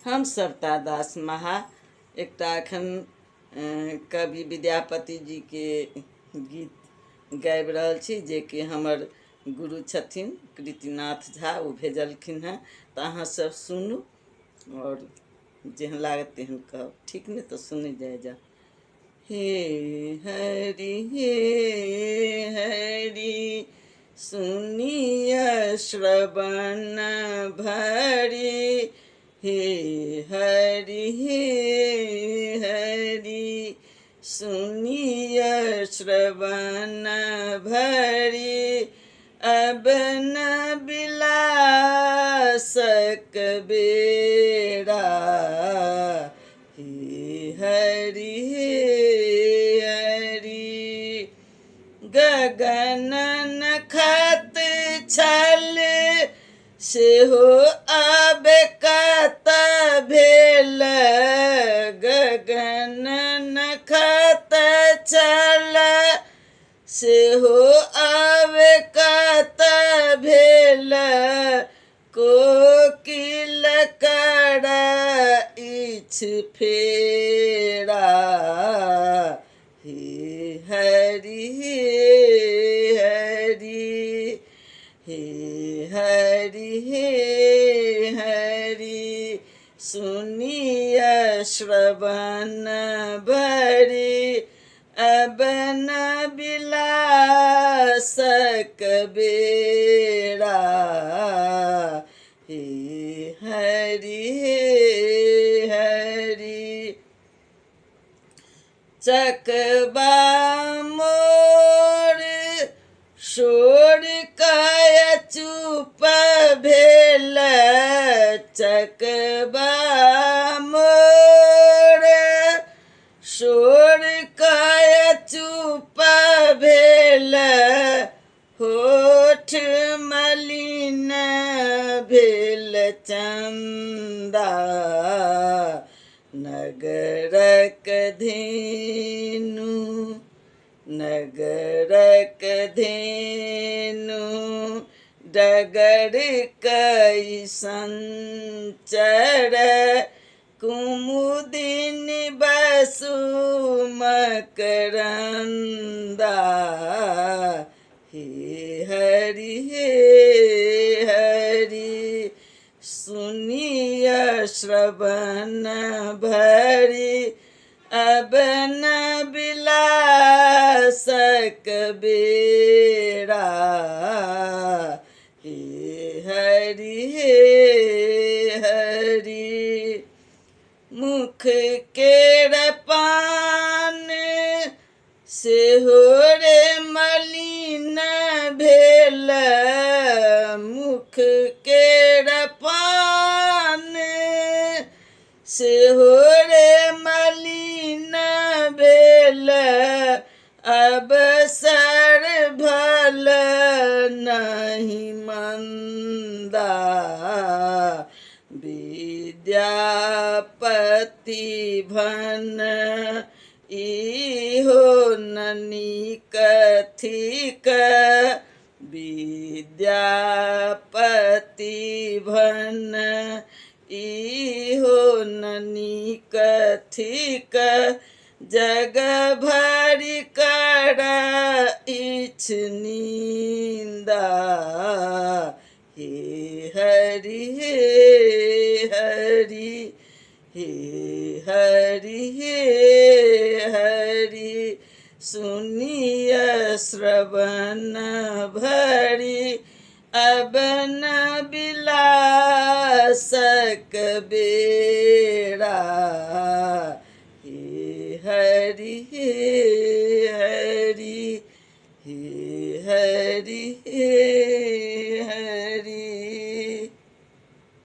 हम सविता दास महा एकटा एखन कवि विद्यापति जी के गीत गाबि रहल छी जे कि हमर गुरु छथिन कृतिनाथ झा ओ भेजलखिन हैं। तो अहाँ सब सुनू और जेहन लागत तेहन कहब, ठीक ने? तो सुनी जाए। हे हरि सुनिय श्रवण भरी, हे हरि सुनिय श्रवण भरी, अब न बिलासक बेड़ा, हे हरि गगन नखत छल से हो अब कत भेल, गगन नखत छल से हो अब कत भेल, कोकिल कर इछ फेरा, हे हरि सुनिय श्रवण भरी, अब न बिलासक बेड़ा, हे हरि चकबा मोर शोर काय चुप भेल, चकबा मोर शोर काय चुप भेल, होठ मलिन भेल चंदा, नगरक धेनु डगर कई संचर, कुमुदिन बसु मकरंदा, हे हरि सुनिय श्रवण भरी, अब न बिलासक बेड़ा, हे हरि मुख केर पान से हो रे मलिन भेल, मुख केर पान से हो रे मलिन भेल, अब सर भल नहीं मंदा, विद्यापति भन इहो नीक थिक, विद्यापति भन इहो नीक थिक, जग भरि कर इछ निंदा, हे हरि सुनिय श्रवण भरी, अब न बिलासक बेड़ा, हे हरि